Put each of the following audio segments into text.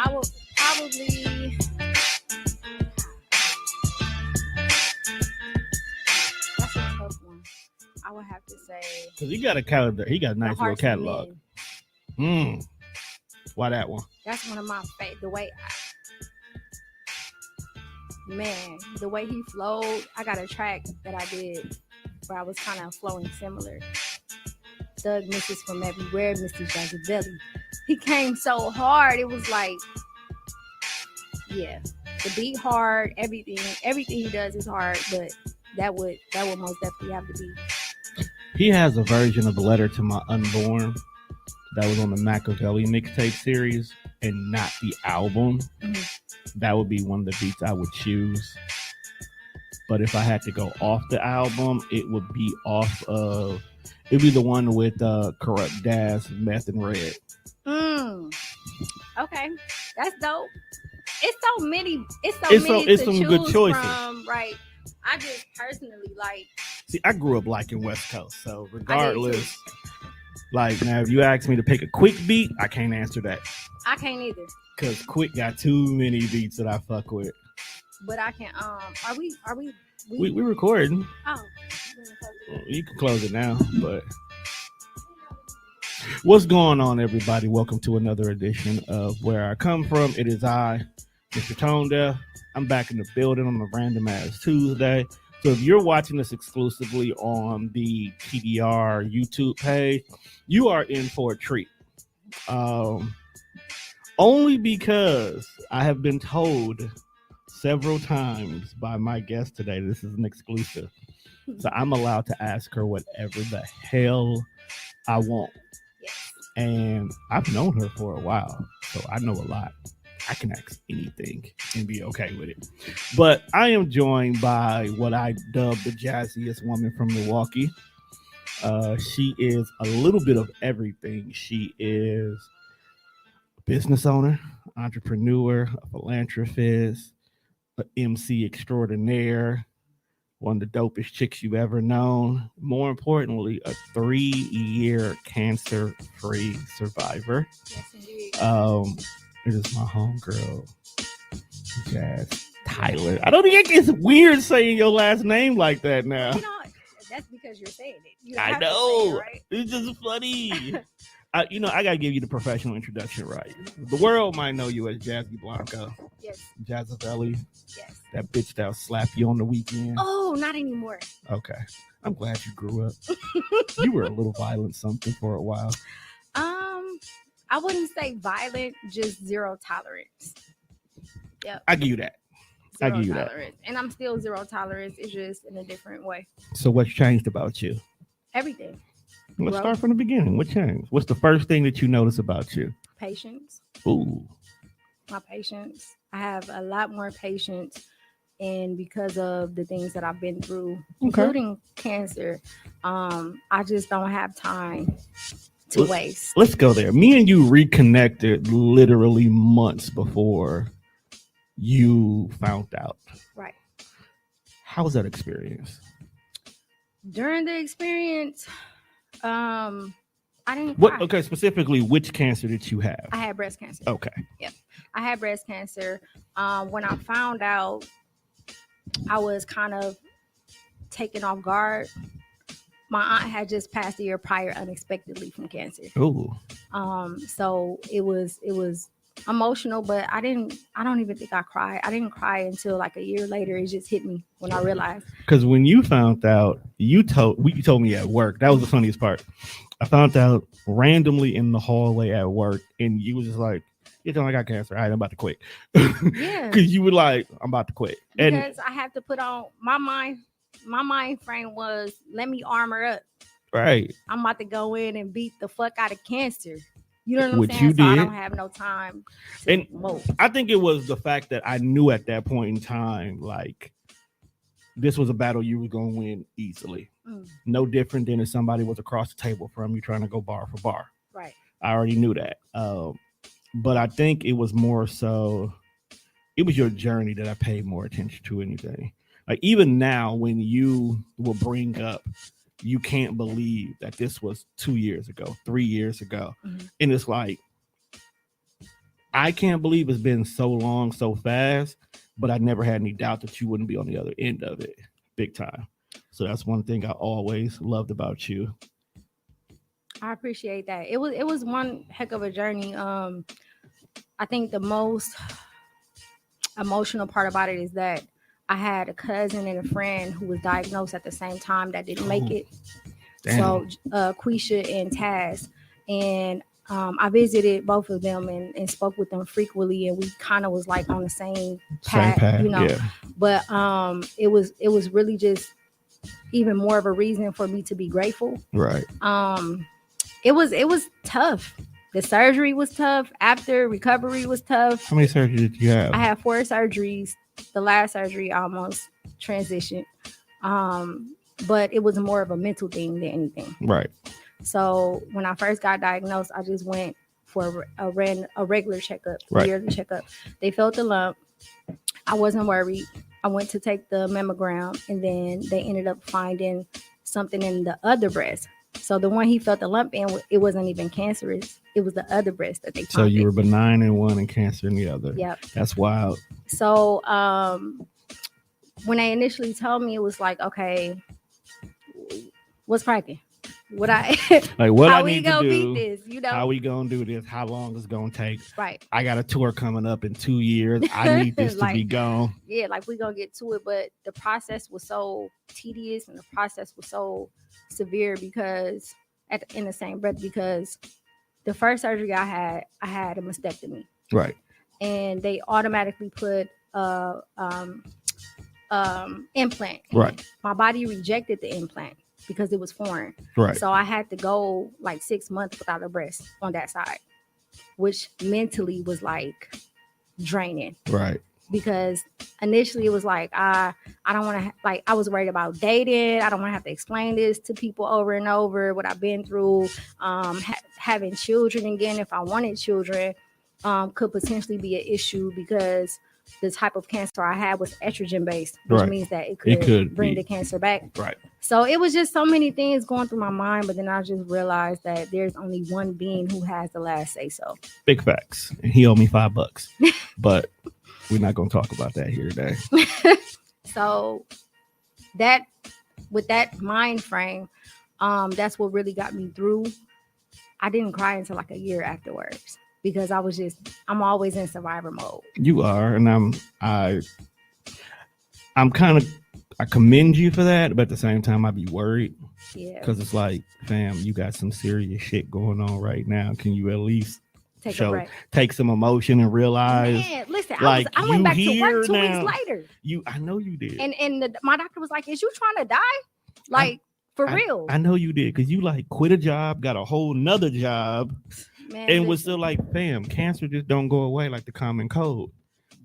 I will probably. That's a tough one. I would have to say. Because he got a calendar. He got a nice little catalog. Why that one? That's one of my favorite. The way he flowed. I got a track that I did where I was kind of flowing similar. Thug Misses from Everywhere, Mr. Jazzy. He came so hard. It was like, yeah, the beat hard, everything he does is hard, but that would most definitely have to be. He has a version of Letter to My Unborn that was on the Machiavelli mixtape series and not the album. Mm-hmm. That would be one of the beats I would choose. But if I had to go off the album, it would be it'd be the one with Corrupt Daz, Meth and Red. Okay, that's dope. It's so many it's some good choices from, right? I just personally like. See, I grew up liking West Coast, so regardless, like now, if you ask me to pick a Quick beat, I can't answer that. I can't either. Cause Quick got too many beats that I fuck with. But I can. Are we? We recording. Oh. You can close it now, but. What's going on, everybody? Welcome to another edition of Where I Come From. It is I, Mr. Tone Deaf. I'm back in the building on a random ass Tuesday. So if you're watching this exclusively on the TDR YouTube page, you are in for a treat. Only because I have been told several times by my guest today, this is an exclusive. So I'm allowed to ask her whatever the hell I want. And I've known her for a while, so I know a lot. I can ask anything and be okay with it. But I am joined by what I dub the jazziest woman from Milwaukee. She is a little bit of everything. She is a business owner, entrepreneur, a philanthropist, an MC extraordinaire, one of the dopest chicks you've ever known. More importantly, a 3-year cancer-free survivor. Yes, indeed. It is my homegirl, Jasmine Tyler. I don't think it's weird saying your last name like that now. You know, that's because you're saying it. I know. It, right? It's just funny. I got to give you the professional introduction right. The world might know you as Jazzy Blanco. Yes. Jazzavelli. Yes. That bitch that'll slap you on the weekend. Oh, not anymore. Okay. I'm glad you grew up. You were a little violent something for a while. I wouldn't say violent, just zero tolerance. Yep. I give you that. Zero tolerance. And I'm still zero tolerance. It's just in a different way. So what's changed about you? Everything. Let's start from the beginning. What changed? What's the first thing that you notice about you? Patience. Ooh. My patience. I have a lot more patience. And because of the things that I've been through, including cancer, I just don't have time to waste. Let's go there. Me and you reconnected literally months before you found out. Right. How was that experience? During the experience, I didn't cry. Okay, specifically, which cancer did you have? I had breast cancer. Okay. Yep. I had breast cancer. When I found out, I was kind of taken off guard. My aunt had just passed a year prior unexpectedly from cancer. Ooh. So it was emotional, but I don't even think I cried. I didn't cry until like a year later. It just hit me when I realized. Because when you found out, you told me at work. That was the funniest part. I found out randomly in the hallway at work, and you was just like, "You know, I got cancer. All right, I'm about to quit." Yeah. Because you were like, "I'm about to quit." Because I have to put on my mind. My mind frame was, let me armor up. Right. I'm about to go in and beat the fuck out of cancer. You know what I'm saying? You did. I don't have no time to move. I think it was the fact that I knew at that point in time, like, this was a battle you were going to win easily. No different than if somebody was across the table from you trying to go bar for bar. Right. I already knew that. But I think it was more so, it was your journey that I paid more attention to anything. Like, even now, when you will bring up, you can't believe that this was 2 years ago, 3 years ago. Mm-hmm. And it's like, I can't believe it's been so long, so fast, but I never had any doubt that you wouldn't be on the other end of it, big time. So that's one thing I always loved about you. I appreciate that. It was one heck of a journey. I think the most emotional part about it is that I had a cousin and a friend who was diagnosed at the same time that didn't make it. Damn. So Quisha and Taz, and I visited both of them and spoke with them frequently, and we kind of was like on the same path, Yeah. But it was really just even more of a reason for me to be grateful. Right. It was tough. The surgery was tough. After recovery was tough. How many surgeries did you have? I had 4 surgeries. The last surgery I almost transitioned. But it was more of a mental thing than anything. Right. So when I first got diagnosed, I just went for a regular checkup, yearly checkup. They felt the lump. I wasn't worried. I went to take the mammogram, and then they ended up finding something in the other breast. So the one he felt the lump in, it wasn't even cancerous. It was the other breast that they found. So you were benign in one and cancer in the other. Yep. That's wild. So when they initially told me, it was like, okay, what's cracking? What I like what how I we need gonna to do, beat this, you know? How we gonna do this? How long it's gonna take? Right. I got a tour coming up in 2 years. I need this to be gone. Yeah, like we gonna get to it, but the process was so tedious and the process was so severe because in the same breath, because the first surgery I had a mastectomy. Right. And they automatically put implant. Right. My body rejected the implant because it was foreign. Right. So I had to go like 6 months without a breast on that side, which mentally was like draining. Right. Because initially it was like I don't want to like I was worried about dating. I don't want to have to explain this to people over and over what I've been through. Having children again, if I wanted children, could potentially be an issue because the type of cancer I had was estrogen based, which means that it could bring the cancer back. Right. So it was just so many things going through my mind, but then I just realized that there's only one being who has the last say so. Big facts. And he owed me $5, but we're not going to talk about that here today. So that with that mind frame, that's what really got me through. I didn't cry until like a year afterwards because I'm always in survivor mode. You are, and I'm kind of, I commend you for that, but at the same time, I'd be worried. Yeah. Because it's like, fam, you got some serious shit going on right now. Can you at least take some emotion and realize? Man, listen, I went back to work 2 weeks later. I know you did. And my doctor was like, "Is you trying to die? Like for real?" I know you did because you like quit a job, got a whole nother job, and was still like, "Fam, cancer just don't go away like the common cold.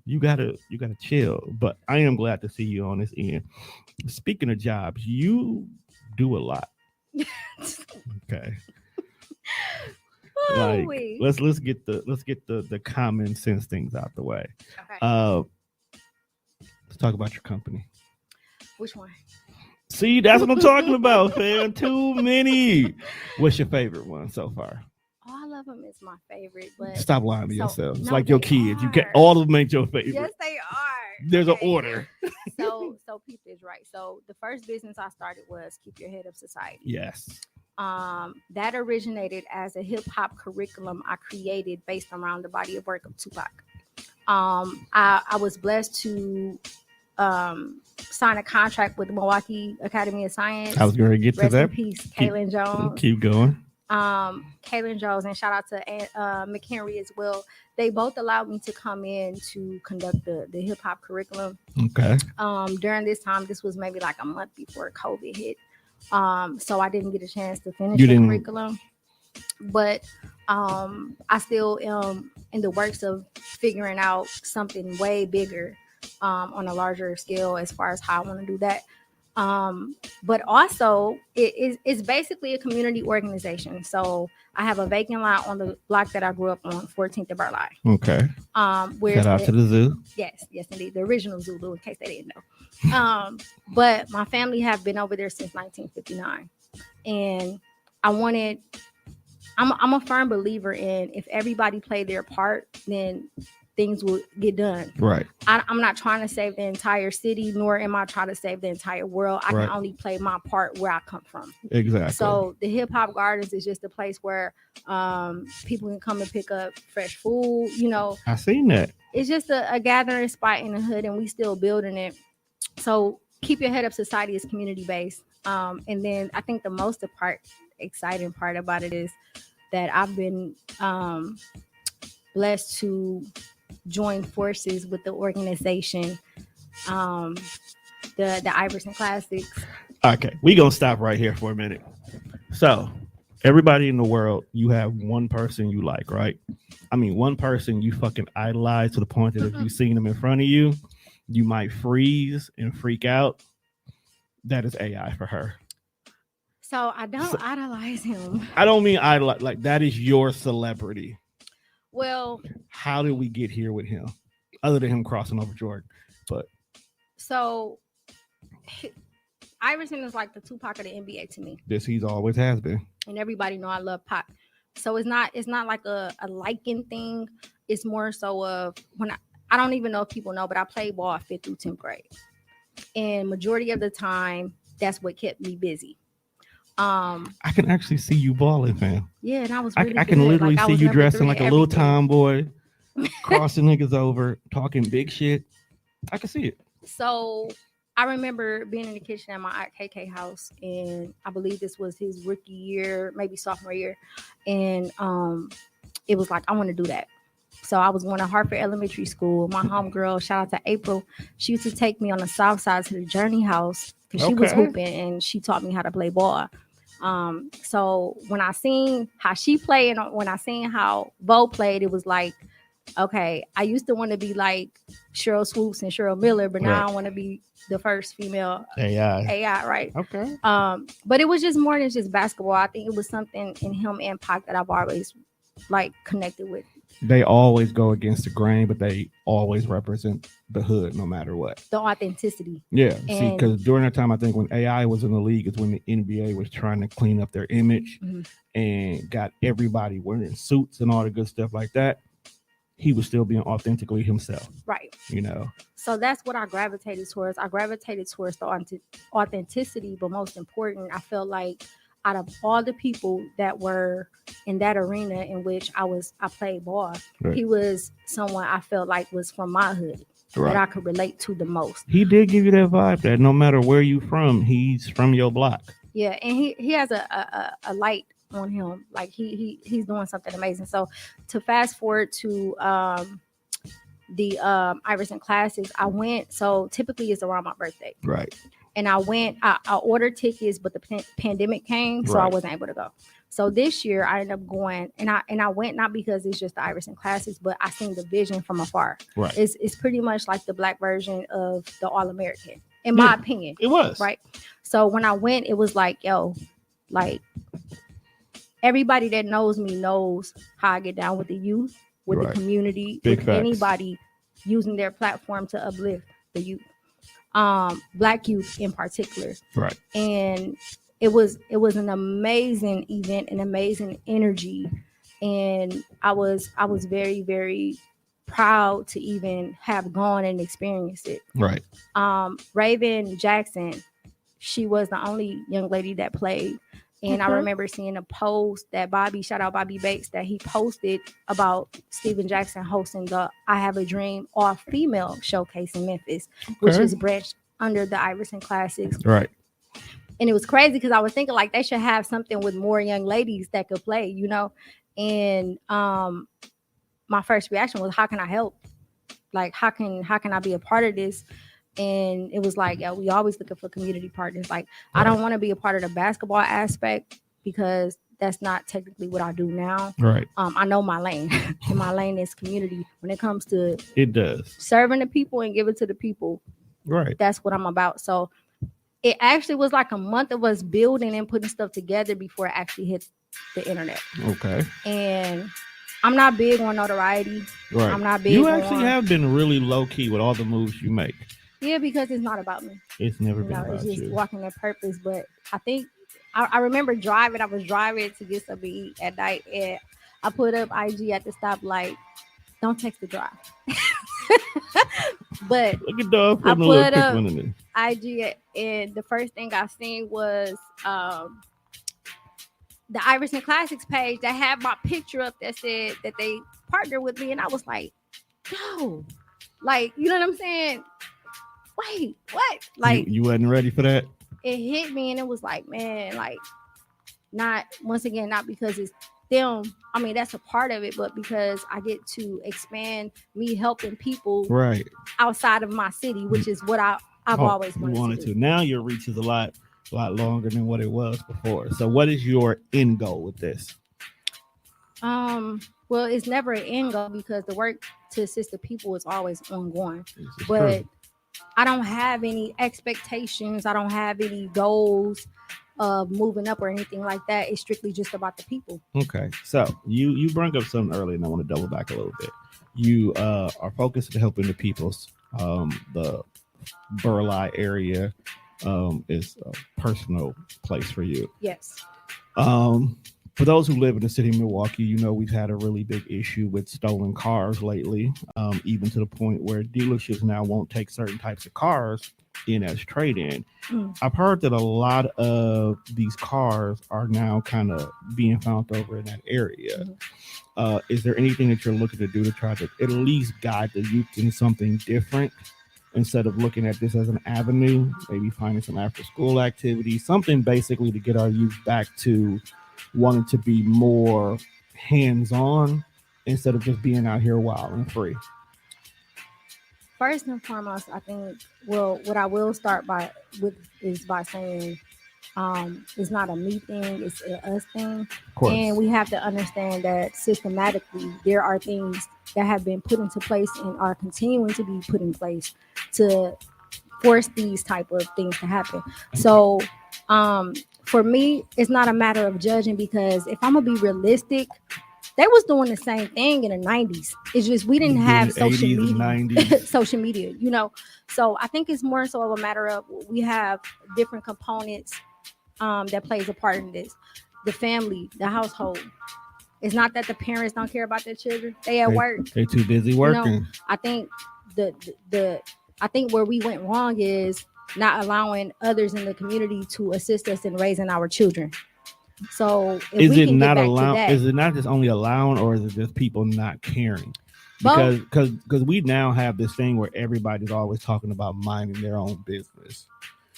You gotta chill." But I am glad to see you on this end. Speaking of jobs, you do a lot. Okay. Like let's get the common sense things out the way. Okay. Let's talk about your company. Which one? See, that's what I'm talking about, fam. Too many. What's your favorite one so far? All of them is my favorite, but stop lying to yourself. It's like your kids. You get all of them ain't your favorite. Yes, they are. There's an order. So Keep is right. So the first business I started was Keep Your Head Up Society. Yes. That originated as a hip hop curriculum I created based around the body of work of Tupac. I was blessed to sign a contract with the Milwaukee Academy of Science. I was going to get to that. Rest in peace, Kaylin Jones. Keep going. Kaylin Jones, and shout out to McHenry as well. They both allowed me to come in to conduct the hip hop curriculum. Okay. During this time, this was maybe like a month before COVID hit. So I didn't get a chance to finish the curriculum. But I still am in the works of figuring out something way bigger on a larger scale as far as how I want to do that. But also it's basically a community organization. So I have a vacant lot on the block that I grew up on, 14th of Burleigh. Okay. Shout out to the zoo. Yes, indeed. The original Zulu, in case they didn't know. But my family have been over there since 1959. And I wanted I'm a firm believer in if everybody play their part, then things will get done. Right. I'm not trying to save the entire city, nor am I trying to save the entire world. I Right. can only play my part where I come from. Exactly. So the Hip Hop Gardens is just a place where people can come and pick up fresh food. You know, I seen that. it's just a gathering spot in the hood, and we still building it. So keep your head up. Society is community based. And then I think the most exciting part about it is that I've been blessed to join forces with the organization, the Iverson Classics. Okay, we gonna stop right here for a minute. So, everybody in the world, you have one person you like, right? I mean, one person you fucking idolize to the point that if you seen them in front of you, you might freeze and freak out. That is AI for her. So I don't idolize him. I don't mean idolize, like that is your celebrity. Well, how did we get here with him? Other than him crossing over Jordan, but so Iverson is like the Tupac of the NBA to me. This he's always has been, and everybody know I love Pac. So it's not like a liking thing. It's more so of when I don't even know if people know, but I played ball 5th through 10th grade, and majority of the time that's what kept me busy. I can actually see you balling, fam. Yeah, and I was. Really I can literally see you dressing like a little tomboy, crossing niggas over, talking big shit. I can see it. So I remember being in the kitchen at my aunt KK house, and I believe this was his rookie year, maybe sophomore year, and it was like I want to do that. So I was going to Hartford Elementary School. My homegirl, shout out to April, she used to take me on the south side to the Journey House because she was hooping, and she taught me how to play ball. So when I seen how she played and when I seen how Bo played, it was like, okay, I used to want to be like Cheryl Swoops and Cheryl Miller, but now I want to be the first female AI, right? Okay. But it was just more than just basketball. I think it was something in him and Pac that I've always like connected with. They always go against the grain, but they always represent the hood no matter what. The authenticity. Yeah. See, because during that time, I think when AI was in the league is when the NBA was trying to clean up their image and got everybody wearing suits and all the good stuff like that. He was still being authentically himself. Right. You know. So that's what I gravitated towards. I gravitated towards the authenticity, but most important, I felt like out of all the people that were in that arena in which I played ball, he was someone I felt like was from my hood that I could relate to the most. He did give you that vibe that no matter where you from, he's from your block. Yeah, and he has a light on him, like he's doing something amazing. So to fast forward to the Iverson Classics, I went. So typically it's around my birthday, right? And I went, I ordered tickets, but the pandemic came, so I wasn't able to go. So this year I ended up going, and I went not because it's just the Iverson Classics, but I seen the vision from afar. Right. It's pretty much like the Black version of the All American, in my opinion. It was. Right. So when I went, it was like, yo, like everybody that knows me knows how I get down with the youth, with the community, with anybody using their platform to uplift the youth. Black youth in particular. Right. And it was an amazing event, an amazing energy. And I was very, very proud to even have gone and experienced it. Right. Raven Jackson, she was the only young lady that played. And I remember seeing a post that shout out Bobby Bates, that he posted about Steven Jackson hosting the I Have a Dream all-female showcase in Memphis, which is branched under the Iverson Classics. Right. And it was crazy because I was thinking like they should have something with more young ladies that could play, you know? And my first reaction was, how can I help? Like, how can I be a part of this? And it was like, yeah, we always looking for community partners. Like, I don't want to be a part of the basketball aspect because that's not technically what I do now. Right. I know my lane. And my lane is community. When it comes to serving the people and giving to the people. Right. That's what I'm about. So it actually was like a month of us building and putting stuff together before it actually hit the internet. Okay. And I'm not big on notoriety. Right. I'm not big. You actually have been really low key with all the moves you make. Yeah, because it's not about me. It's never been about it's just you. walking that purpose. But I think I remember driving. I was driving to get something to eat at night, and I put up IG at the stoplight. Don't text the drive. But Look at dog I putting a little put quick up one in there. IG, and the first thing I seen was the Iverson Classics page that had my picture up that said that they partnered with me, and I was like, yo, like, you know what I'm saying? Wait, what? Like, You wasn't ready for that? it hit me, and it was like, man, like, not once again, not because it's them. I mean, that's a part of it, but because I get to expand me helping people Right. outside of my city, which is what I've always wanted to do. Now your reach is a lot longer than what it was before. So what is your end goal with this? Well, it's never an end goal because the work to assist the people is always ongoing. This is But true. I don't have any expectations. I don't have any goals of moving up or anything like that. It's strictly just about the people. Okay. So you brought up something earlier, and I want to double back a little bit. You are focused on helping the people's the Burleigh area is a personal place for you. Yes. For those who live in the city of Milwaukee, you know we've had a really big issue with stolen cars lately, even to the point where dealerships now won't take certain types of cars in as trade-in. I've heard that a lot of these cars are now kind of being found over in that area. Is there anything that you're looking to do to try to at least guide the youth in something different instead of looking at this as an avenue, maybe finding some after school activities, something basically to get our youth back to wanting to be more hands-on instead of just being out here wild and free? First and foremost, I think, well, what I will start is by saying it's not a me thing, it's a us thing. Of course. And we have to understand that systematically there are things that have been put into place and are continuing to be put in place to force these type of things to happen. So for me, it's not a matter of judging, because if I'm gonna be realistic, they was doing the same thing in the 90s. It's just we didn't have social 80s and media, 90s. social media, you know. So I think it's more so of a matter of we have different components that plays a part in this. The family, the household. It's not that the parents don't care about their children; they at work. They're too busy working. You know, I think I think where we went wrong is not allowing others in the community to assist us in raising our children. So if Is we it can not get back allowing? to that, Is it not just only allowing, or is it just people not caring? both. Because we now have this thing where everybody's always talking about minding their own business,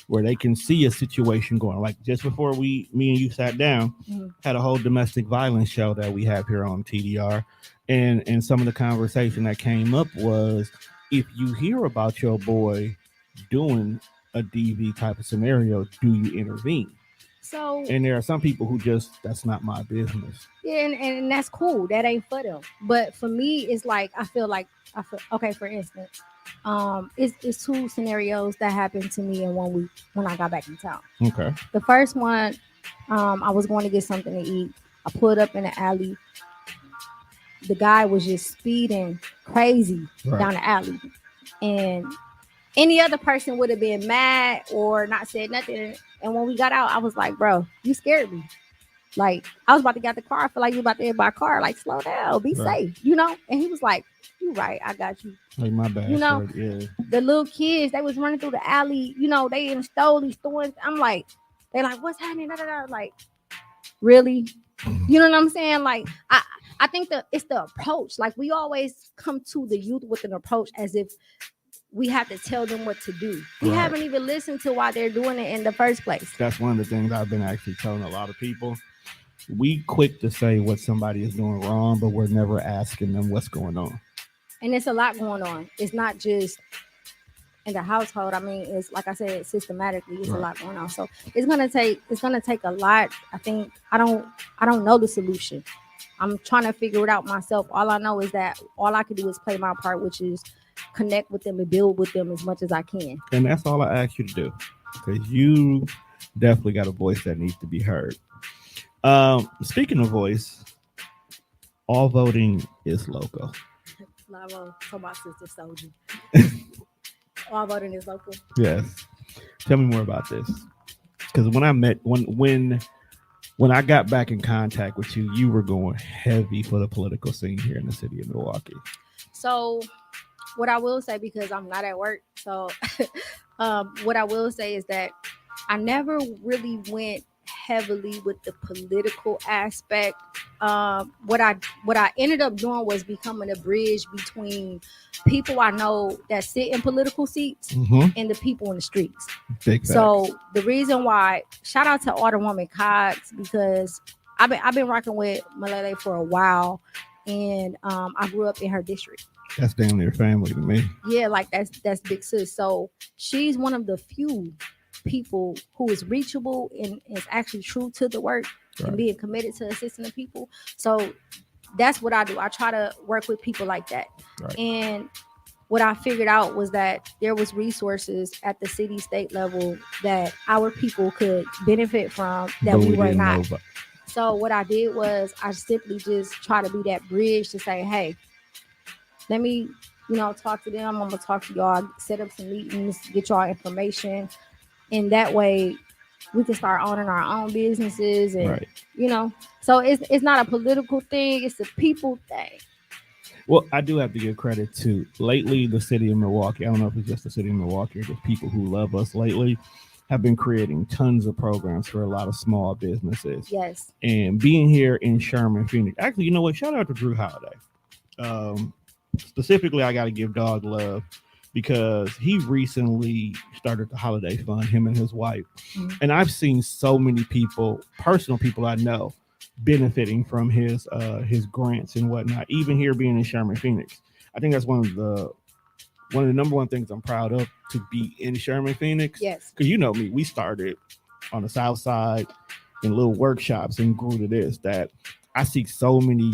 where they can see a situation going. Like just before me and you sat down, had a whole domestic violence show that we have here on TDR, and some of the conversation that came up was, if you hear about your boy doing a DV type of scenario, do you intervene? So And there are some people who just, that's not my business. yeah, and that's cool. That ain't for them. But for me, it's like I feel okay. For instance, it's two scenarios that happened to me in 1 week when I got back in town. Okay. The first one, I was going to get something to eat. I pulled up in the alley. The guy was just speeding crazy down the alley, and any other person would have been mad or not said nothing. And when we got out, I was like, bro, you scared me. Like, I was about to get the car. I feel like you about to hit my car. Like, slow down, be safe, you know? And he was like, you right, I got you. Like, my bad. You know, yeah. The little kids, they was running through the alley, you know, they in stole these stores. I'm like, they like, what's happening? Like, really? You know what I'm saying? Like, I think that it's the approach. Like, we always come to the youth with an approach as if we have to tell them what to do. We haven't even listened to why they're doing it in the first place. That's one of the things I've been actually telling a lot of people. We quick to say what somebody is doing wrong, but we're never asking them what's going on. And it's a lot going on. It's not just in the household. I mean, it's like I said, systematically, it's a lot going on. So it's gonna take a lot. I think I don't know the solution. I'm trying to figure it out myself. All I know is that all I can do is play my part, which is connect with them and build with them as much as I can. And that's all I ask you to do, because you definitely got a voice that needs to be heard. Speaking of voice, all voting is local. Lavo, talk about Sister Soldier. All voting is local. Yes. Tell me more about this, because when I got back in contact with you, you were going heavy for the political scene here in the city of Milwaukee. So what I will say, because I'm not at work, so what I will say is that I never really went heavily with the political aspect. What I ended up doing was becoming a bridge between people I know that sit in political seats and the people in the streets. Big So facts. the reason why, shout out to Alderwoman Cox, because I've been rocking with Malele for a while, and I grew up in her district. That's damn near family to me. Yeah, like that's big sis. So she's one of the few people who is reachable and is actually true to the work and being committed to assisting the people. So that's what I do. I try to work with people like that. Right. And what I figured out was that there was resources at the city state level that our people could benefit from that But we were didn't know not. about. So what I did was I simply just try to be that bridge to say, hey, let me, talk to them. I'm gonna talk to y'all, set up some meetings, get y'all information, and that way we can start owning our own businesses. And Right. So it's not a political thing; it's a people thing. Well, I do have to give credit to lately the city of Milwaukee. I don't know if it's just the city of Milwaukee or just people who love us lately have been creating tons of programs for a lot of small businesses. Yes. And being here in Sherman, Phoenix. Actually, you know what? Shout out to Drew Holiday. Specifically, I got to give Dog love because he recently started the Holiday Fund, him and his wife. And I've seen so many people, personal people I know, benefiting from his grants and whatnot. Even here being in Sherman, Phoenix, I think that's one of the number one things I'm proud of, to be in Sherman, Phoenix. Yes. Because you know me, we started on the South Side in little workshops and grew to this. That I see so many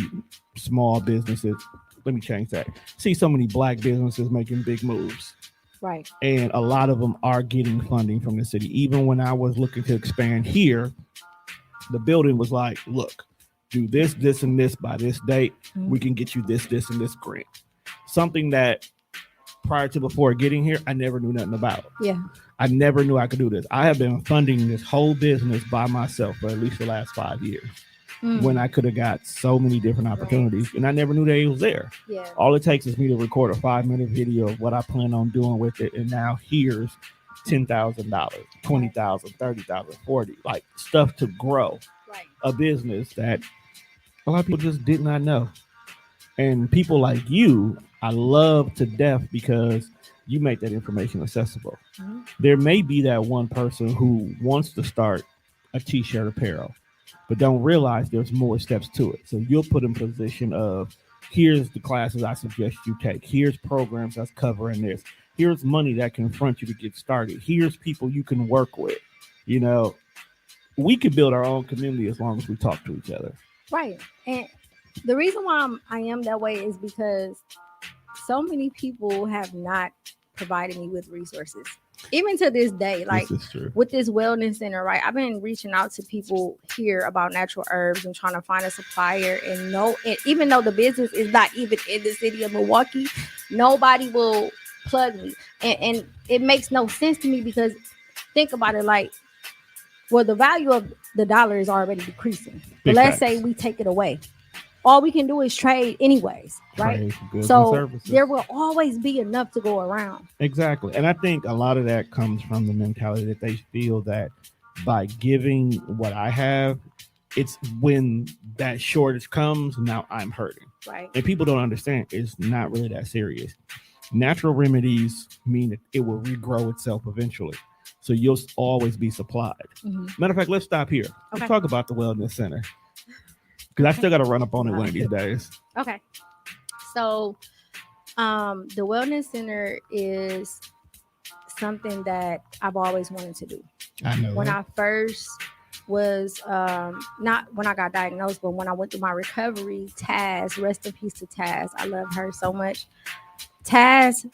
small businesses. Let me change that. See so many Black businesses making big moves. Right. And a lot of them are getting funding from the city. Even when I was looking to expand here, the building was like, look, do this, this, and this by this date. We can get you this, this, and this grant. Something that prior to before getting here, I never knew nothing about. Yeah. I never knew I could do this. I have been funding this whole business by myself for at least the last 5 years. When I could have got so many different opportunities, and I never knew that it was there. Yeah. All it takes is me to record a 5-minute video of what I plan on doing with it, and now here's $10,000, $20,000, $30,000, $40,000, like stuff to grow a business that a lot of people just did not know. And people like you, I love to death because you make that information accessible. There may be that one person who wants to start a t-shirt apparel, but don't realize there's more steps to it. So you'll put in position of, here's the classes I suggest you take. Here's programs that's covering this. Here's money that can front you to get started. Here's people you can work with. We could build our own community as long as we talk to each other. Right. And the reason why I am that way is because so many people have not provided me with resources. Even to this day, like with this wellness center, right? I've been reaching out to people here about natural herbs and trying to find a supplier. And even though the business is not even in the city of Milwaukee, nobody will plug me. And it makes no sense to me because think about it, like, well, the value of the dollar is already decreasing. But let's say we take it away. All we can do is trade anyways, right? So there will always be enough to go around. Exactly. And I think a lot of that comes from the mentality that they feel that by giving what I have, it's when that shortage comes, now I'm hurting. Right. And people don't understand it's not really that serious. Natural remedies mean that it will regrow itself eventually. So you'll always be supplied. Matter of fact, let's stop here. Let's talk about the Wellness Center. Because I still got to run up on it one of these days. Okay. So the Wellness Center is something that I've always wanted to do. I know. When I first was, not when I got diagnosed, but when I went through my recovery, Taz, rest in peace to Taz. I love her so much. Taz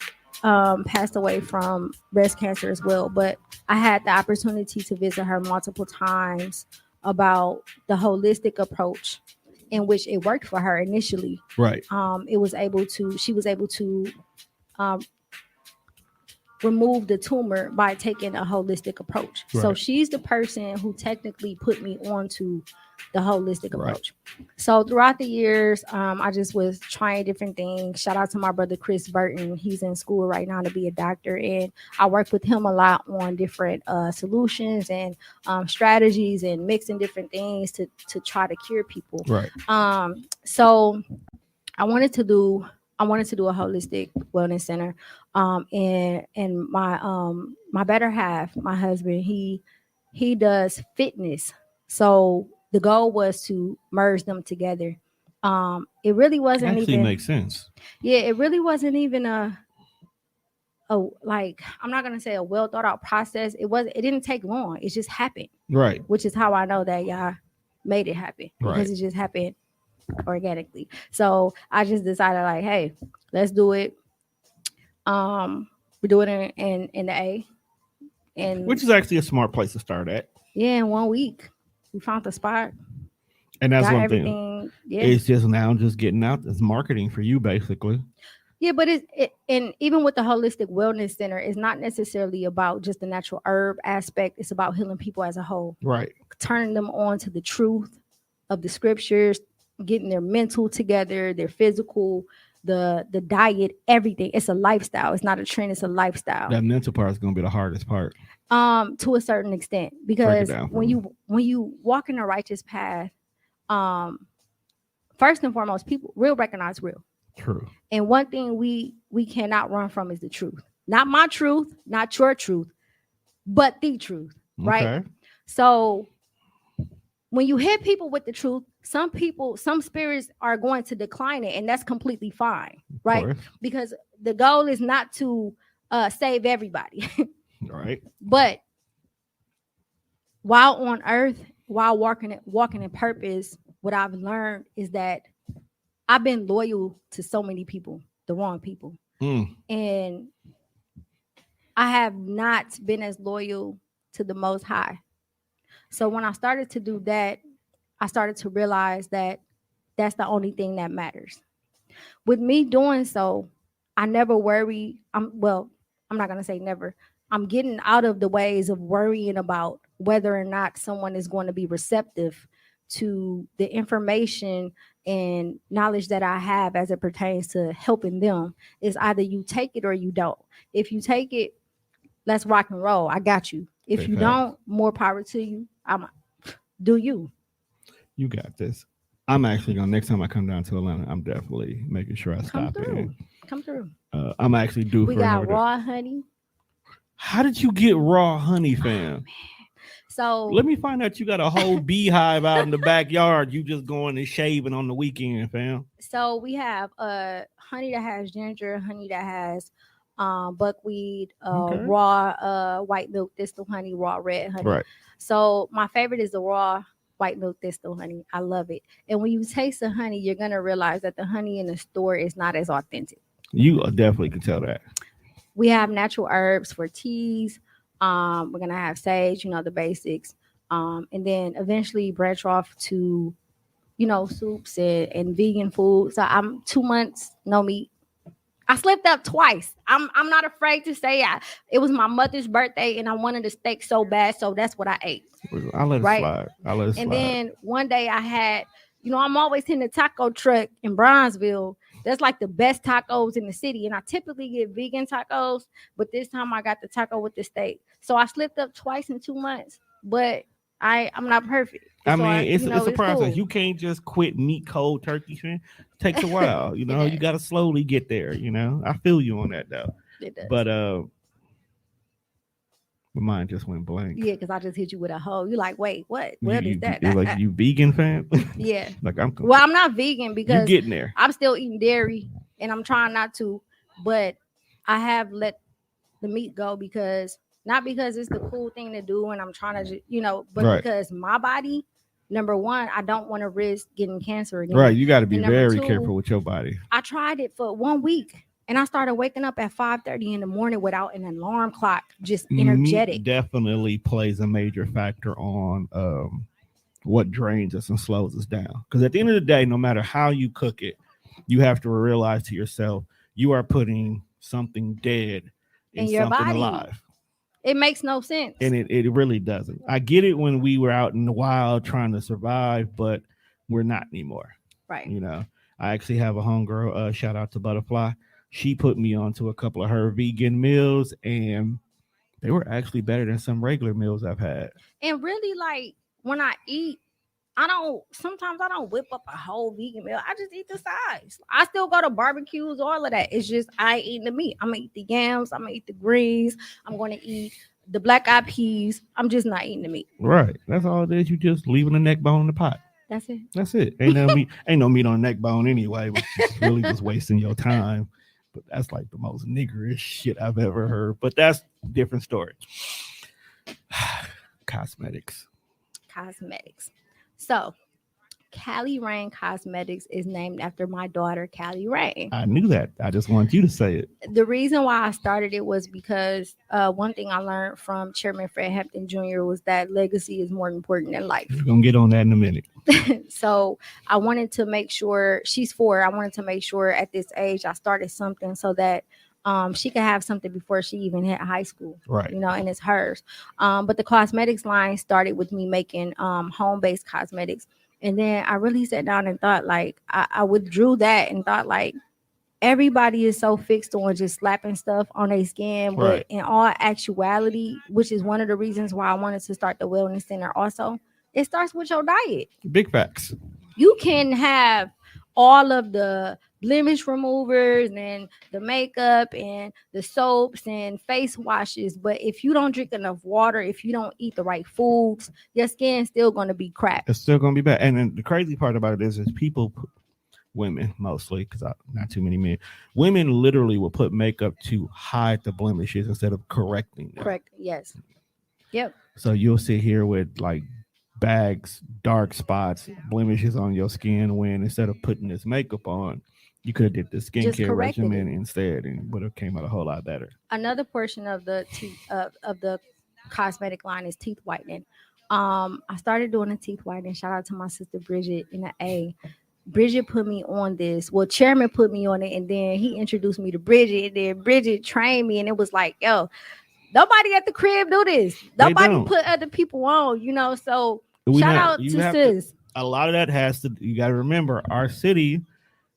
passed away from breast cancer as well, but I had the opportunity to visit her multiple times about the holistic approach in which it worked for her initially. Right. She was able to remove the tumor by taking a holistic approach. So Right. she's the person who technically put me onto the holistic Right. approach. So throughout the years, I just was trying different things. Shout out to my brother Chris Burton. He's in school right now to be a doctor, and I work with him a lot on different solutions and strategies and mixing different things to try to cure people. Right. So I wanted to do I wanted to do a holistic wellness center. And my better half, my husband, he does fitness. So the goal was to merge them together. It really wasn't Actually even makes sense. yeah, it really wasn't even a like I'm not gonna say a well thought out process. It didn't take long. It just happened, Right. which is how I know that y'all made it happen because Right. it just happened organically. So I just decided like, hey, let's do it. We do it in the A, and Which is actually a smart place to start at. yeah, in 1 week we found the spot, And that's got one thing. everything. Yeah, It's just now just getting out. It's marketing for you, basically. yeah, but and even with the holistic wellness center, it's not necessarily about just the natural herb aspect. It's about healing people as a whole, Right. turning them on to the truth of the scriptures, getting their mental together, their physical, the diet, everything. It's a lifestyle. It's not a trend. It's a lifestyle. That mental part is going to be the hardest part. To a certain extent, because down for when me. you walk in a righteous path, first and foremost, people real recognize real. True. And one thing we cannot run from is the truth. Not my truth, not your truth, but the truth, right? Okay. So when you hit people with the truth, some spirits are going to decline it, and that's completely fine, right? Course. Because the goal is not to save everybody. Right. But while on earth, while walking in purpose, what I've learned is that I've been loyal to so many people, the wrong people. And I have not been as loyal to the Most High. So when I started to do that, I started to realize that that's the only thing that matters. With me doing so, I never worry. I'm not going to say never. I'm getting out of the ways of worrying about whether or not someone is going to be receptive to the information and knowledge that I have as it pertains to helping them. Is either you take it or you don't. If you take it, let's rock and roll. I got you. If you don't, more power to you. Do you. You got this. I'm actually going to, next time I come down to Atlanta, I'm definitely making sure I stop in. Come through. I'm actually due We for got another. raw honey. How did you get raw honey, fam? So let me find out you got a whole beehive out in the backyard. You just going and shaving on the weekend, fam. So we have honey that has ginger, honey that has buckwheat, raw white milk thistle honey, raw red honey. Right. So my favorite is the raw white milk thistle honey. I love it. And when you taste the honey, you're gonna realize that the honey in the store is not as authentic. You definitely can tell that. We have natural herbs for teas. We're gonna have sage, the basics, and then eventually branch off to, soups and vegan food. So I'm 2 months no meat. I slipped up twice. I'm not afraid to say it was my mother's birthday and I wanted a steak so bad, so that's what I ate. I'll let it slide. And then one day I had, I'm always in the taco truck in Bronzeville. That's like the best tacos in the city. And I typically get vegan tacos, but this time I got the taco with the steak. So I slipped up twice in 2 months, but I'm not perfect. It's a process. Cool. You can't just quit meat cold turkey, man. It takes a while. You got to slowly get there. I feel you on that though. It does. But my mind just went blank. Yeah, because I just hit you with a hoe. You're like, wait, what? What is that? You're like, you vegan, fam? Yeah. I'm not vegan because you're getting there. I'm still eating dairy and I'm trying not to, but I have let the meat go not because it's the cool thing to do and I'm trying to, but because my body, number one, I don't want to risk getting cancer again. Right. You got to be very careful with your body. I tried it for 1 week. And I started waking up at 5:30 in the morning without an alarm clock, just energetic. Meat definitely plays a major factor on what drains us and slows us down. Because at the end of the day, no matter how you cook it, you have to realize to yourself, you are putting something dead in in your something body. alive. It makes no sense. And it really doesn't. I get it when we were out in the wild trying to survive, but we're not anymore. Right. You know, I actually have a homegirl, shout out to Butterfly. She put me onto a couple of her vegan meals, and they were actually better than some regular meals I've had. And really, like when I eat, I don't. Sometimes I don't whip up a whole vegan meal. I just eat the sides. I still go to barbecues, all of that. It's just I ain't eating the meat. I'm gonna eat the yams. I'm gonna eat the greens. I'm gonna eat the black eyed peas. I'm just not eating the meat. Right. That's all it is. You just leaving the neck bone in the pot. That's it. That's it. Ain't no meat. Ain't no meat on the neck bone anyway, which is really just wasting your time. But that's like the most niggerish shit I've ever heard. But that's a different story. Cosmetics. Cosmetics. So Kali Rayne Cosmetics is named after my daughter, Kali Rayne. I knew that. I just wanted you to say it. The reason why I started it was because one thing I learned from Chairman Fred Hampton Jr. was that legacy is more important than life. We're going to get on that in a minute. So I wanted to make sure she's 4. I wanted to make sure at this age I started something so that she could have something before she even hit high school. Right. You know, and it's hers. But the cosmetics line started with me making home-based cosmetics. And then I really sat down and thought, like, I withdrew that and thought, like, everybody is so fixed on just slapping stuff on their skin. But Right. in all actuality, which is one of the reasons why I wanted to start the wellness center also, it starts with your diet. Big facts. You can have all of the blemish removers and the makeup and the soaps and face washes, but if you don't drink enough water, if you don't eat the right foods, your skin's still going to be crap. It's still going to be bad. And then the crazy part about it is people, women mostly, because not too many men, women literally will put makeup to hide the blemishes instead of correcting them. Correct. Yes. Yep. So you'll sit here with like bags, dark spots, blemishes on your skin when instead of putting this makeup on, you could have did the skincare regimen instead and would have came out a whole lot better. Another portion of the teeth of the cosmetic line is teeth whitening. I started doing the teeth whitening. Shout out to my sister Bridget in the A. Bridget put me on this. Well, Chairman put me on it, and then he introduced me to Bridget, and then Bridget trained me, and it was like, yo, nobody at the crib do this. Nobody put other people on, you know. So shout out to sis. A lot of that has to. You got to remember, our city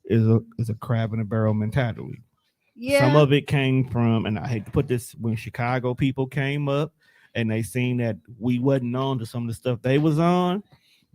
is a crab in a barrel mentality. Yeah. Some of it came from, and I hate to put this, when Chicago people came up and they seen that we wasn't on to some of the stuff they was on.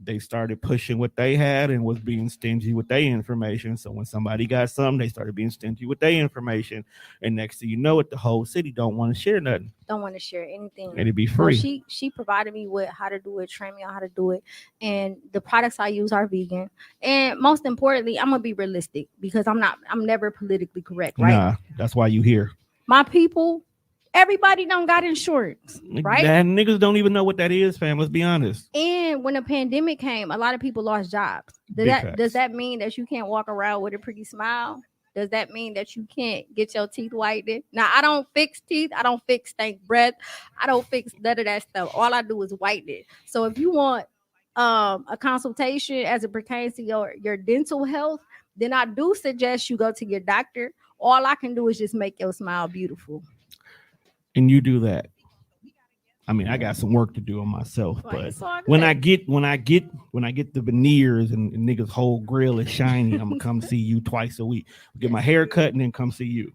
They started pushing what they had and was being stingy with their information. So when somebody got something, they started being stingy with their information. And next thing you know it, the whole city don't want to share nothing. Don't want to share anything. And it'd be free. So she provided me with how to do it, trained me on how to do it. And the products I use are vegan. And most importantly, I'm gonna be realistic because I'm never politically correct, right? Nah, that's why you here. My people, everybody don't got insurance, right? And niggas don't even know what that is, fam. Let's be honest. And when the pandemic came, a lot of people lost jobs. Does that mean that you can't walk around with a pretty smile? Does that mean that you can't get your teeth whitened? Now, I don't fix teeth. I don't fix stank breath. I don't fix none of that stuff. All I do is whiten it. So if you want a consultation as it pertains to your dental health, then I do suggest you go to your doctor. All I can do is just make your smile beautiful. And you do that. I mean, I got some work to do on myself, but when I get the veneers and niggas' whole grill is shiny, I'm gonna come see you twice a week. Get my hair cut and then come see you.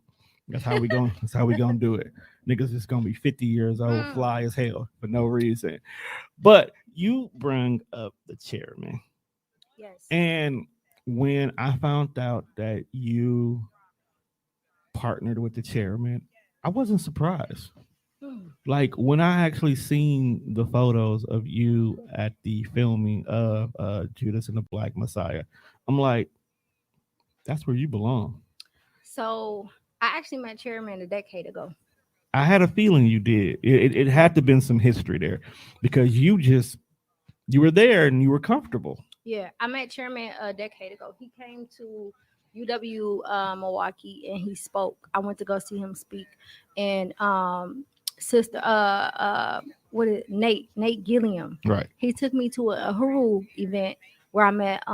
That's how we gonna do it. Niggas is gonna be 50 years old, fly as hell for no reason. But you bring up the chairman. Yes. And when I found out that you partnered with the chairman, I wasn't surprised. Like when I actually seen the photos of you at the filming of Judas and the Black Messiah, I'm like, that's where you belong. So I actually met Chairman a decade ago. I had a feeling you did. It had to have been some history there because you were there and you were comfortable. Yeah, I met Chairman a decade ago. He came to UW Milwaukee and he spoke. I went to go see him speak, and sister Nate Gilliam, right, he took me to a Huru event where I met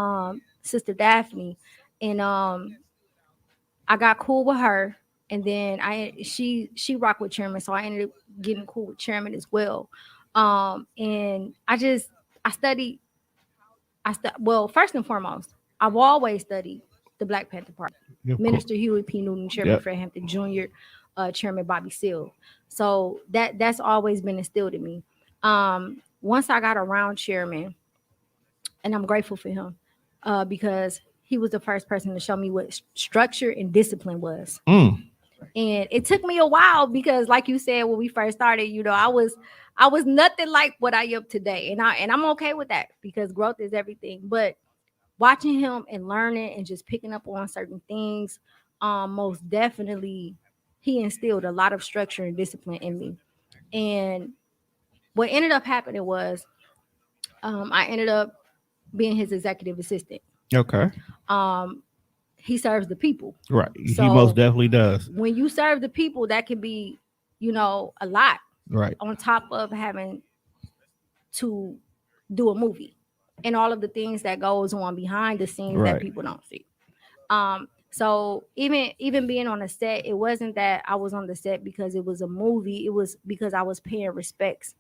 Sister Daphne, and I got cool with her, and then she rocked with Chairman, so I ended up getting cool with Chairman as well. And I studied. Well, first and foremost, I've always studied the Black Panther Party. Of course. Minister Huey P. Newton, Chairman Yep. Fred Hampton Jr., Chairman Bobby Seale. So that's always been instilled in me. Once I got around Chairman, and I'm grateful for him because he was the first person to show me what structure and discipline was. Mm. And it took me a while because, like you said, when we first started, I was nothing like what I am today, and I'm okay with that because growth is everything. But watching him and learning and just picking up on certain things, most definitely, he instilled a lot of structure and discipline in me. And what ended up happening was, I ended up being his executive assistant. Okay. Um, he serves the people. Right. He So most definitely does. when you serve the people, that can be, a lot Right. on top of having to do a movie and all of the things that goes on behind the scenes Right. that people don't see. So even being on a set, it wasn't that I was on the set because it was a movie. It was because I was paying respects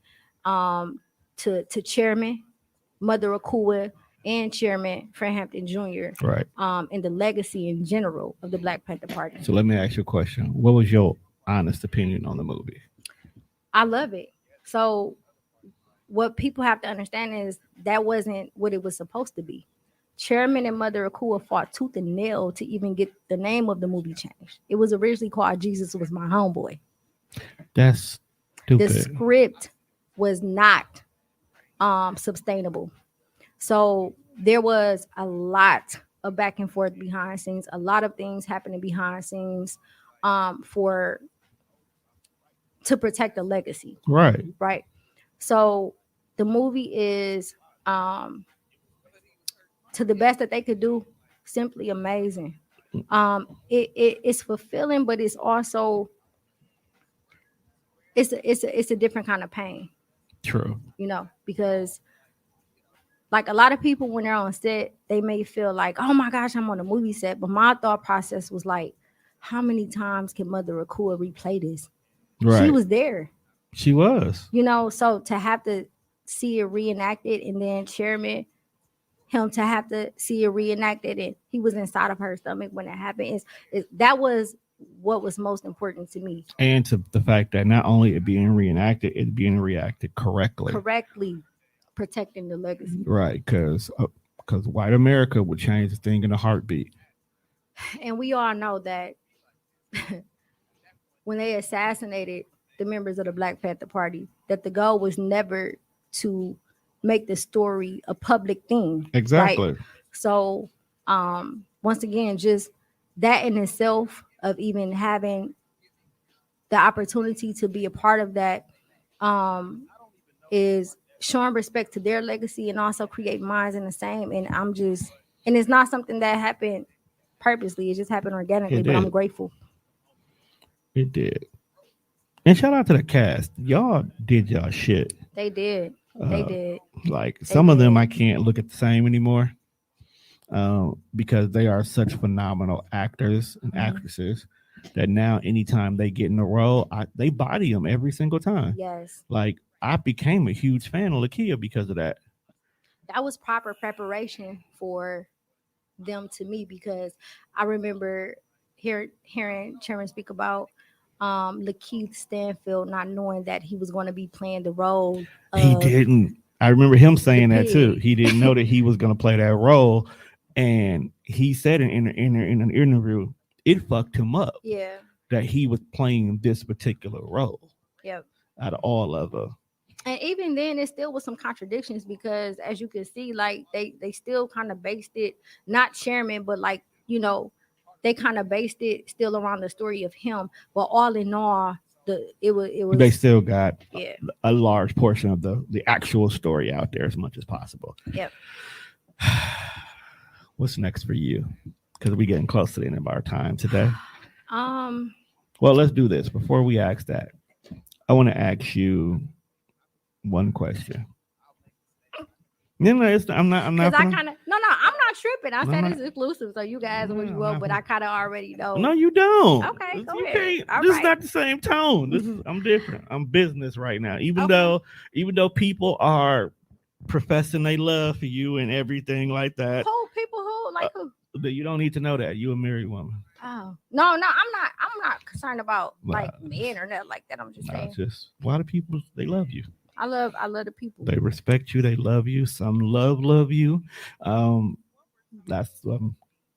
to Chairman Mother Akua and Chairman Fred Hampton Jr. Right. And the legacy in general of the Black Panther Party. So let me ask you a question. What was your honest opinion on the movie? I love it. So what people have to understand is that wasn't what it was supposed to be. Chairman and Mother Akua fought tooth and nail to even get the name of the movie changed. It was originally called Jesus Was My Homeboy. That's The stupid. script was not sustainable. So there was a lot of back and forth behind scenes, a lot of things happening behind scenes for to protect the legacy. Right. Right. So the movie is to the best that they could do, simply amazing. It's fulfilling, but it's also it's a different kind of pain, True. Because like a lot of people when they're on set, they may feel like, oh my gosh, I'm on a movie set. But my thought process was like, how many times can Mother Akua replay this? Right. She was there. She was. So to have to see it reenacted and then Chairman, him to have to see it reenacted and he was inside of her stomach when it happened, that was what was most important to me. And to the fact that not only it being reenacted, it's being reacted correctly. Correctly protecting the legacy. Right, because white America would change the thing in a heartbeat. And we all know that when they assassinated the members of the Black Panther Party, that the goal was never to make the story a public thing. Exactly. Right? So once again, just that in itself of even having the opportunity to be a part of that is showing respect to their legacy and also create minds in the same. And and it's not something that happened purposely. It just happened organically, but I'm grateful. It did. And shout out to the cast. Y'all did y'all shit. They did. They did. Like some of them I can't look at the same anymore. Because they are such phenomenal actors and actresses that now anytime they get in a role, they body them every single time. Yes. Like I became a huge fan of Lakia because of that. That was proper preparation for them to me because I remember hearing Chairman speak about Lakeith Stanfield not knowing that he was going to be playing the role. He didn't. I remember him saying that too. He didn't know that he was going to play that role. And he said in an interview, it fucked him up. Yeah. That he was playing this particular role. Yep. Out of all of them. And even then, it still was some contradictions because, as you can see, like they still kind of based it, not Chairman, but like they kind of based it still around the story of him. But all in all, it was. They still got a large portion of the actual story out there as much as possible. Yep. What's next for you? Because we're getting close to the end of our time today. Well, let's do this. Before we ask that, I want to ask you one question. I'm not. I'm not not tripping. I said it's exclusive, so you guys what you want, but I kind of already know. No, you don't. Okay, go you ahead. Can't. All This right. is not the same tone. I'm different. I'm business right now. Even Okay. though people are professing they love for you and everything like that. Who people who like who? You don't need to know that. You a married woman. Oh no, I'm not concerned about like men or nothing like that. I'm just saying. Just a lot of people they love you. I love the people. They respect you. They love you. Some love you. That's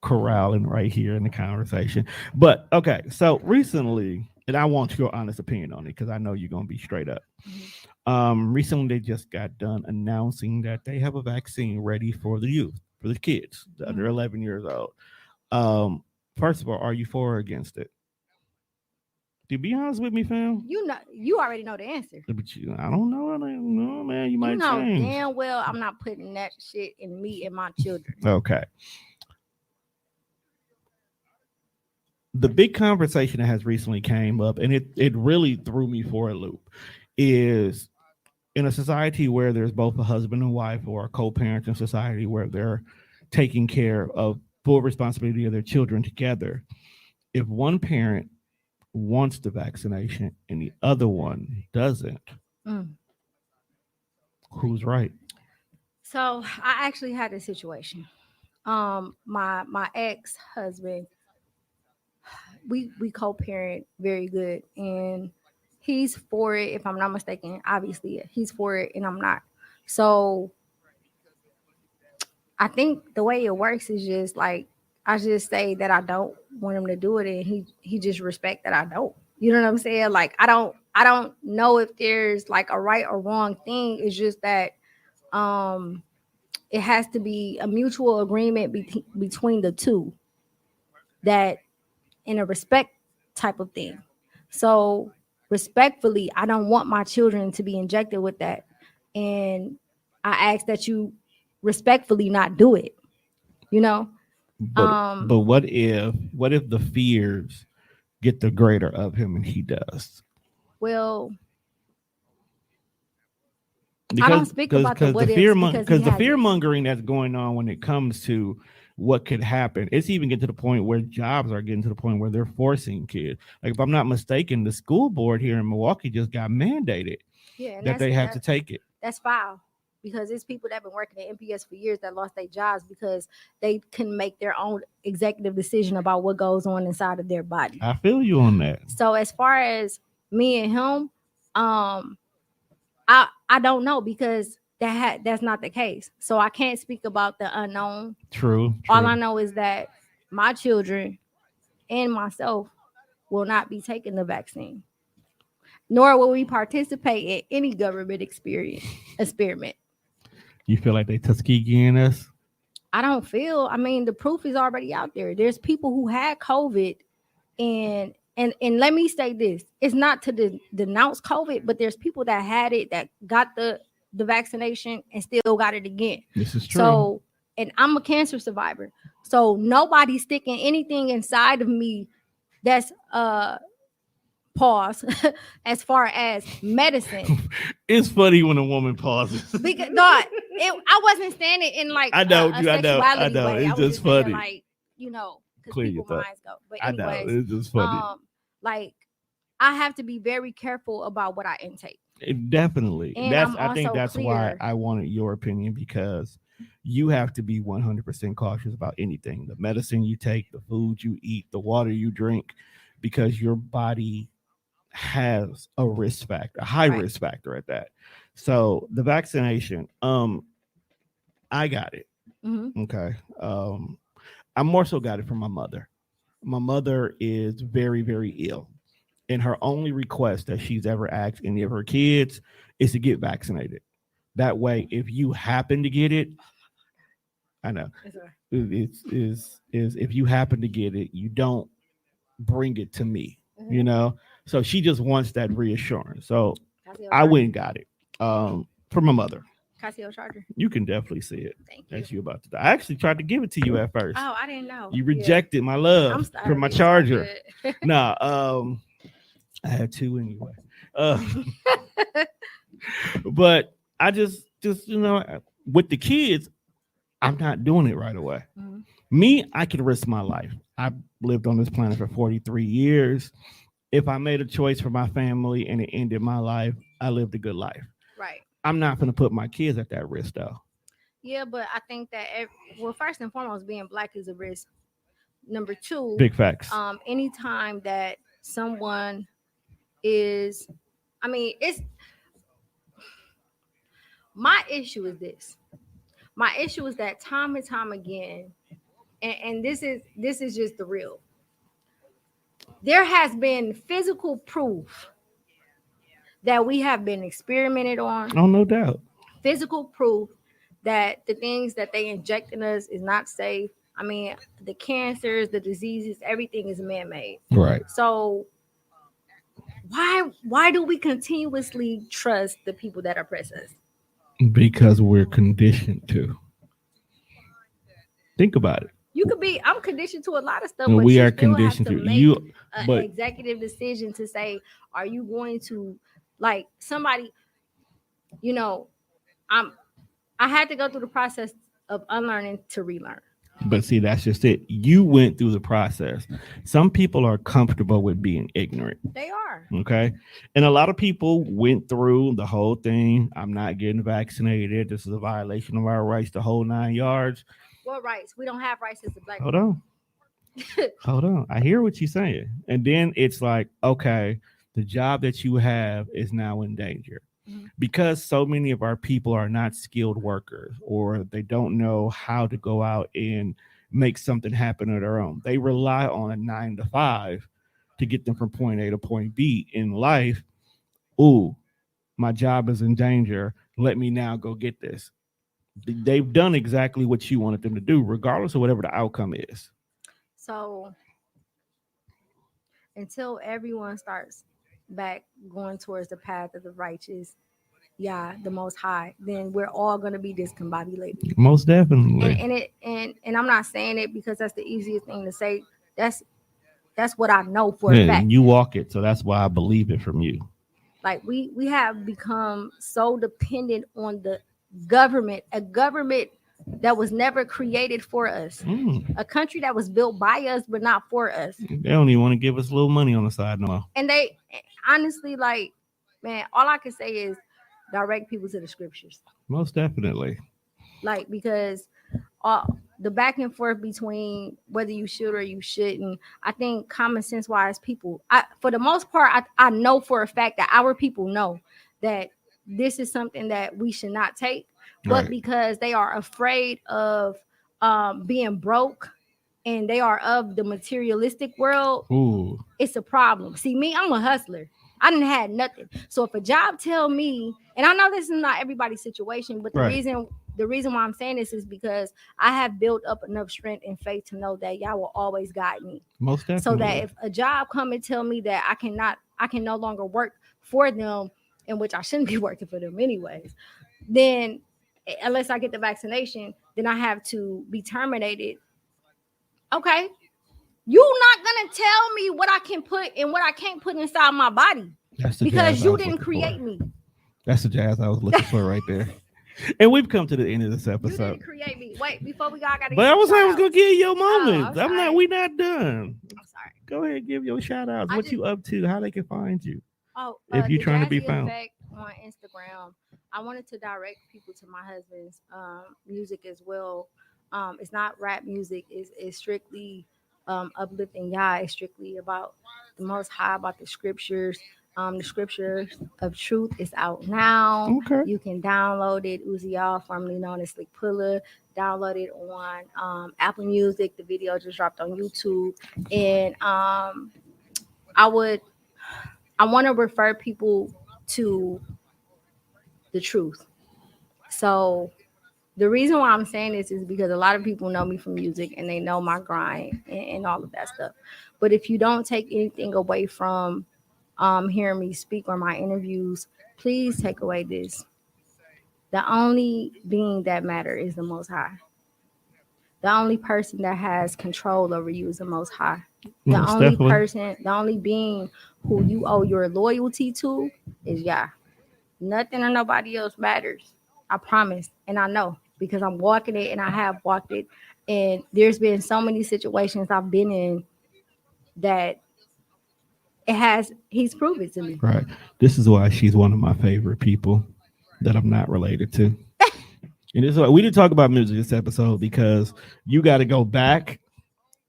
corralling right here in the conversation. But okay, so recently, and I want your honest opinion on it because I know you're gonna be straight up. Recently they just got done announcing that they have a vaccine ready for the youth, for the kids under 11 years old. First of all, are you for or against it? To be honest with me, fam. You already know the answer. But I don't know. No, man, you might change. Damn well I'm not putting that shit in me and my children. Okay. The big conversation that has recently came up, and it really threw me for a loop, is in a society where there's both a husband and wife or a co-parenting society where they're taking care of full responsibility of their children together. If one parent wants the vaccination and the other one doesn't, who's right? So I actually had a situation. My ex-husband, we co-parent very good, and he's for it. If I'm not mistaken, obviously he's for it, and I'm not. So I think the way it works is just like I just say that I don't want him to do it, and he just respect that I don't. You know what I'm saying? Like I don't know if there's like a right or wrong thing. It's just that it has to be a mutual agreement between the two, that in a respect type of thing. So respectfully, I don't want my children to be injected with that, and I ask that you respectfully not do it. You know. But what if the fears get the greater of him and he does? Well, because, I don't speak about the what ifs because the fear mongering that's going on when it comes to what could happen. It's even getting to the point where jobs are getting to the point where they're forcing kids. Like if I'm not mistaken, the school board here in Milwaukee just got mandated that they have to take it. That's foul. Because it's people that have been working at MPS for years that lost their jobs because they can make their own executive decision about what goes on inside of their body. I feel you on that. So as far as me and him, I don't know because that's not the case. So I can't speak about the unknown. True. All I know is that my children and myself will not be taking the vaccine, nor will we participate in any government experiment. You feel like they Tuskegee us? I don't feel. I mean, the proof is already out there. There's people who had COVID, and let me say this: it's not to denounce COVID, but there's people that had it that got the vaccination and still got it again. This is true. So, and I'm a cancer survivor, so nobody's sticking anything inside of me that's pause as far as medicine. It's funny when a woman pauses. Because I wasn't standing in like I know. Way. It's just funny. Like, you know, because people's minds go. But anyways, I know. It's just funny. Like I have to be very careful about what I intake. Definitely. And I think that's why I wanted your opinion, because you have to be 100% cautious about anything. The medicine you take, the food you eat, the water you drink, because your body has a risk factor, a high risk factor at that. So the vaccination, I got it. Okay. I more so got it from my mother. My mother is very, very ill. And her only request that she's ever asked any of her kids is to get vaccinated. That way, if you happen to get it, I know is if you happen to get it, you don't bring it to me, you know? So she just wants that reassurance. So I went and got it from my mother. Casio charger. You can definitely see it. Thank you. As you about to die. I actually tried to give it to you at first. Oh, I didn't know. You rejected my love from my charger. Nah, I had two anyway. But I just you know, with the kids, I'm not doing it right away. Mm-hmm. Me, I could risk my life. I've lived on this planet for 43 years. If I made a choice for my family and it ended my life, I lived a good life. Right. I'm not going to put my kids at that risk, though. Yeah, but I think that well, first and foremost, being black is a risk. Number two, Big facts. anytime that someone is, I mean, it's my issue is this. My issue is that time and time again, and this is just the real. There has been physical proof that we have been experimented on, Oh, no doubt. physical proof that the things that they inject in us is not safe. I mean, the cancers, the diseases, everything is man-made. Right. So why do we continuously trust the people that oppress us? Because we're conditioned to. Think about it. You could be, I'm conditioned to a lot of stuff, And but we you are still have conditioned to to. make You, an but executive decision to say, are you going to, like, somebody, you know, I'm I had to go through the process of unlearning to relearn. But see, that's just it. You went through the process. Some people are comfortable with being ignorant. They are. Okay. And a lot of people went through the whole thing. I'm not getting vaccinated. This is a violation of our rights, the whole 9 yards. What rights? We don't have rights as a black Hold people. on. Hold on. I hear what you're saying. And then it's like, okay, the job that you have is now in danger. Mhm. Because so many of our people are not skilled workers or they don't know how to go out and make something happen on their own. They rely on a 9 to 5 to get them from point A to point B in life. Ooh, my job is in danger. Let me now go get this. They've done exactly what you wanted them to do, regardless of whatever the outcome is. So until everyone starts back going towards the path of the righteous, yeah, the most high, then we're all gonna be discombobulated. Most And definitely. and I'm not saying it because that's the easiest thing to say. That's that's what I know for a Yeah, fact. you walk it, so that's why I believe it from you. Like we have become so dependent on the government, a government that was never created for us, Mm. a country that was built by us but not for us. They don't even want to give us a little money on the side no more. And they honestly, like, man, all I can say is direct people to the scriptures. Most definitely. Like, because uh, the back and forth between whether you should or you shouldn't, I think common sense wise, people, for the most part, I know for a fact that our people know that this is something that we should not take, but Right. because they are afraid of being broke and they are of the materialistic world, Ooh. it's a problem. See, me, I'm a hustler. I didn't have nothing. So if a job tell me, and I know this is not everybody's situation, but Right. the reason why I'm saying this is because I have built up enough strength and faith to know that y'all will always guide me. Most definitely. So that if a job come and tell me that I can no longer work for them, in which I shouldn't be working for them anyways, then unless I get the vaccination, then I have to be terminated. Okay, you not gonna tell me what I can put and what I can't put inside my body That's the because jazz I you was didn't looking create for. me. That's the jazz I was looking for right there. And we've come to the end of this You episode. didn't create me. Wait, before we go, I gotta. But get I was some saying I was gonna shout-outs. give you your Oh, moments. I'm I'm not. sorry. We not done. I'm sorry. Go ahead, give your shout outs. I What just- you up to? How they can find you? Oh, If you're the trying to be Jazzy found. Effect on Instagram. I wanted to direct people to my husband's music as well. It's not rap music. It's strictly uplifting. Yeah, it's strictly about the Most High, about the scriptures. The scriptures of truth is out now. Okay. You can download it. Uziel, formerly known as Slick Puller. Download it on Apple Music. The video just dropped on YouTube, and I want to refer people to the truth. So the reason why I'm saying this is because a lot of people know me from music and they know my grind and all of that stuff. But if you don't take anything away from hearing me speak or my interviews, please take away this. The only being that matter is the Most High. The only person that has control over you is the Most High. The Most only definitely. person, the only being who you owe your loyalty to is Yah. Nothing or nobody else matters. I promise. And I know because I'm walking it and I have walked it. And there's been so many situations I've been in that he's proven to me. Right. This is why she's one of my favorite people that I'm not related to. And this is why we didn't talk about music this episode because you got to go back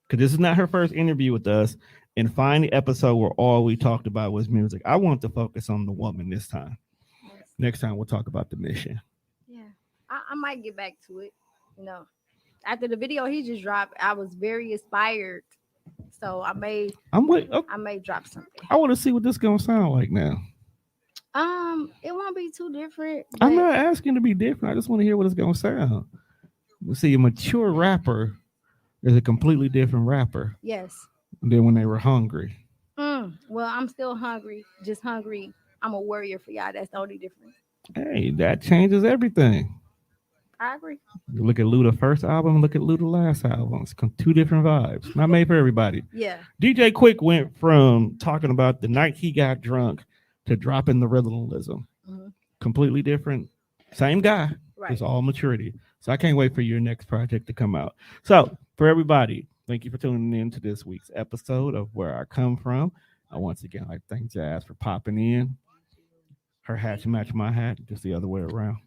because this is not her first interview with us and find the episode where all we talked about was music. I want to focus on the woman this time. Yes. Next time we'll talk about the mission. Yeah, I might get back to it. You know, after the video he just dropped, I was very inspired. So I may drop something. I want to see what this gonna sound like now. It won't be too different. I'm not asking to be different. I just want to hear what it's gonna sound. You see, a mature rapper is a completely different rapper. Yes. Than when they were hungry. Well, I'm still hungry. Just hungry. I'm a warrior for y'all. That's the only difference. Hey, that changes everything. I agree. You look at Luda first album, look at Luda last album. It's two different vibes. Not made for everybody. Yeah. DJ Quick went from talking about the night he got drunk to dropping the rhythmism. Mm-hmm. Completely different. Same guy. Right. It's all maturity. So I can't wait for your next project to come out. So for everybody, thank you for tuning in to this week's episode of Where I Come From. Once again, I thank Jazz for popping in. Her hat should match my hat, just the other way around.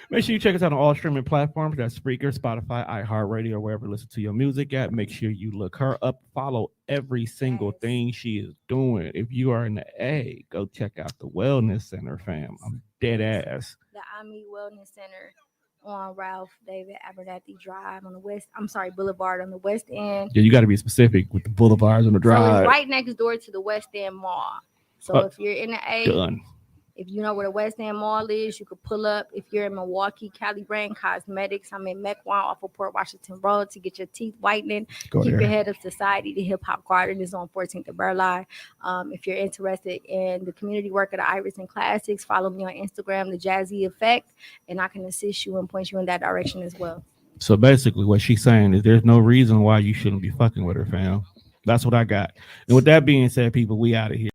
Make sure you check us out on all streaming platforms. That's Spreaker, Spotify, iHeartRadio, or wherever you listen to your music at. Make sure you look her up. Follow every single thing she is doing. If you are in the A, go check out the Wellness Center, fam. I'm dead ass. The AMI Wellness Center on Ralph David Abernathy Drive on the Boulevard on the West End. Yeah, you got to be specific with the boulevards on the drive. So it's right next door to the West End Mall. So if you're in the A, if you know where the West End Mall is, you could pull up. If you're in Milwaukee, Kali Rayne Cosmetics, I'm in Mequon off of Port Washington Road to get your teeth whitening. Keep your head of society. The Hip Hop Garden is on 14th and Burleigh. If you're interested in the community work of the Iris and Classics, follow me on Instagram, The Jazzy Effect, and I can assist you and point you in that direction as well. So basically what she's saying is there's no reason why you shouldn't be fucking with her, fam. That's what I got. And with that being said, people, we out of here.